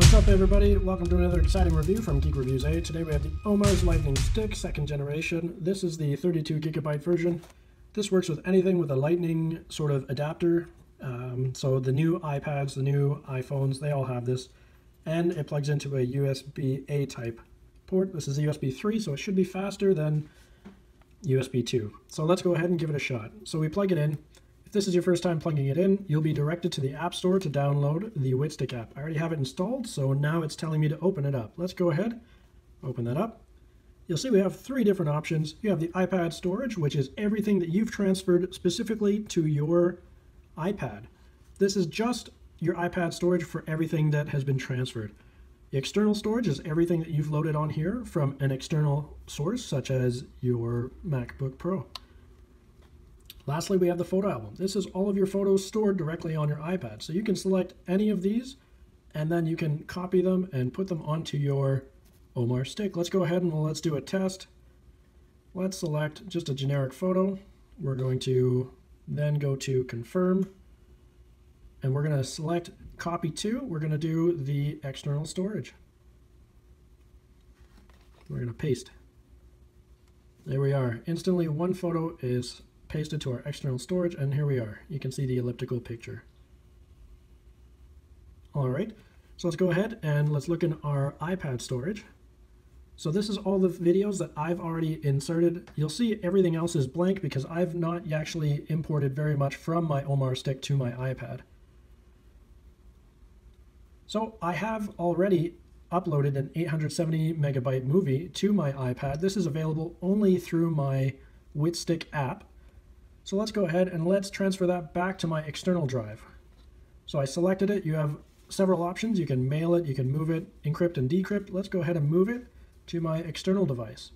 What's up, everybody? Welcome to another exciting review from GeekReviews A. Today we have the Omars Lightning Stick, 2nd generation. This is the 32 gigabyte version. This works with anything with a lightning sort of adapter. So the new iPads, the new iPhones, they all have this. And it plugs into a USB-A type port. This is a USB 3, so it should be faster than USB 2. So let's go ahead and give it a shot. So we plug it in. If this is your first time plugging it in, you'll be directed to the App Store to download the WitStick app. I already have it installed, so now it's telling me to open it up. Let's go ahead, open that up. You'll see we have 3 different options. You have the iPad storage, which is everything that you've transferred specifically to your iPad. This is just your iPad storage for everything that has been transferred. The external storage is everything that you've loaded on here from an external source, such as your MacBook Pro. Lastly, we have the photo album. This is all of your photos stored directly on your iPad. So you can select any of these, and then you can copy them and put them onto your Omars stick. Let's go ahead and let's do a test. Let's select just a generic photo. We're going to then go to confirm, and we're going to select copy to. We're going to do the external storage. We're going to paste. There we are. Instantly, one photo is pasted to our external storage, and here we are. You can see the elliptical picture. Alright, so let's go ahead and let's look in our iPad storage. So this is all the videos that I've already inserted. You'll see everything else is blank because I've not actually imported very much from my Omars stick to my iPad. So I have already uploaded an 870 megabyte movie to my iPad. This is available only through my WitStick app. So let's go ahead and let's transfer that back to my external drive. So I selected it. You have several options. You can mail it, you can move it, encrypt and decrypt. Let's go ahead and move it to my external device.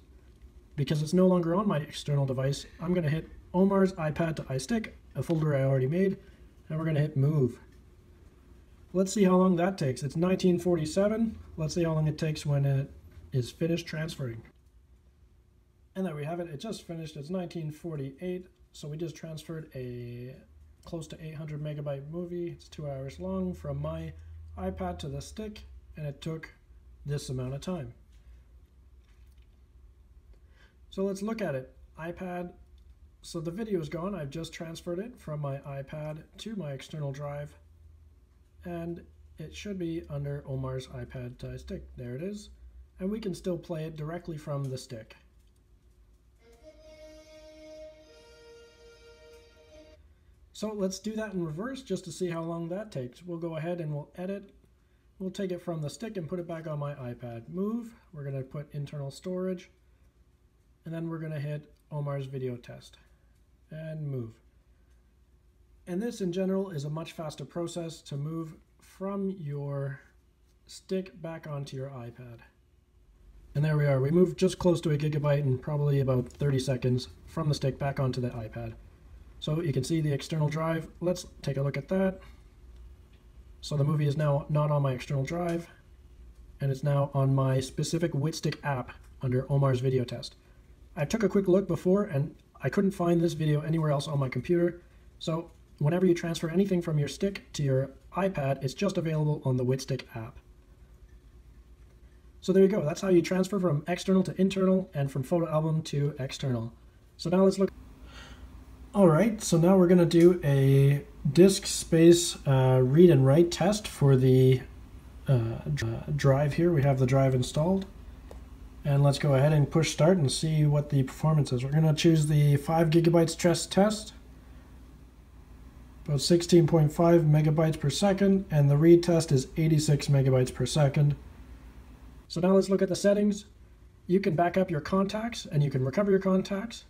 Because it's no longer on my external device, I'm going to hit Omars iPad to iStick, a folder I already made, and we're going to hit move. Let's see how long that takes. It's 1947. Let's see how long it takes when it is finished transferring. And there we have it. It just finished. It's 1948. So we just transferred a close to 800 megabyte movie. It's 2 hours long from my iPad to the stick, and it took this amount of time. So let's look at it. iPad. So the video is gone. I've just transferred it from my iPad to my external drive, and it should be under Omar's iPad to stick. There it is. And we can still play it directly from the stick. So let's do that in reverse just to see how long that takes. We'll go ahead and we'll edit. We'll take it from the stick and put it back on my iPad. Move. We're going to put internal storage. And then we're going to hit Omar's video test. And move. And this in general is a much faster process to move from your stick back onto your iPad. And there we are. We moved just close to a gigabyte in probably about 30 seconds from the stick back onto the iPad. So you can see the external drive. Let's take a look at that. So the movie is now not on my external drive, and it's now on my specific WitStick app under Omar's video test. I took a quick look before, and I couldn't find this video anywhere else on my computer. So whenever you transfer anything from your stick to your iPad, it's just available on the WitStick app. So there you go. That's how you transfer from external to internal and from photo album to external. So now let's look. Alright, so now we're going to do a disk space read and write test for the drive here. We have the drive installed. And let's go ahead and push start and see what the performance is. We're going to choose the 5 gigabyte stress test, about 16.5 megabytes per second, and the read test is 86 megabytes per second. So now let's look at the settings. You can back up your contacts and you can recover your contacts.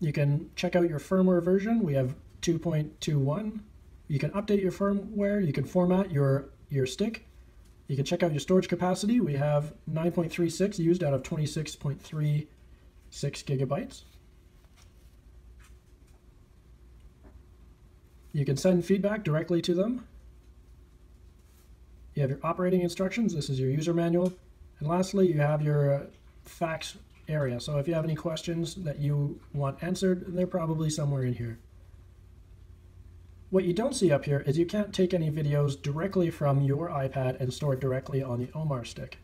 You can check out your firmware version. We have 2.21. You can update your firmware. You can format your stick. You can check out your storage capacity. We have 9.36 used out of 26.36 gigabytes. You can send feedback directly to them. You have your operating instructions. This is your user manual. And lastly, you have your facts area. So if you have any questions that you want answered, they're probably somewhere in here. What you don't see up here is you can't take any videos directly from your iPad and store it directly on the Omars stick.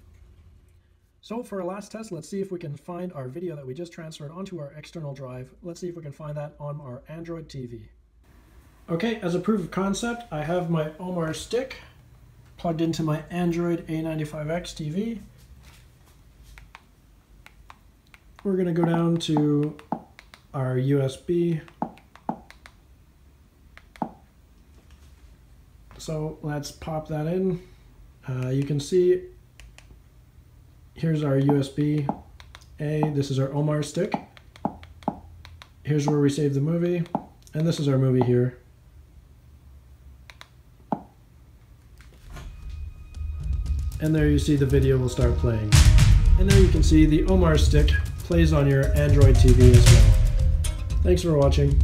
So for our last test, let's see if we can find our video that we just transferred onto our external drive. Let's see if we can find that on our Android TV. Okay, as a proof of concept, I have my Omars stick plugged into my Android A95X TV. We're going to go down to our USB. So let's pop that in. You can see here's our USB A. This is our Omars stick. Here's where we save the movie. And this is our movie here. And there you see the video will start playing. And there you can see the Omars stick plays on your Android TV as well. Thanks for watching.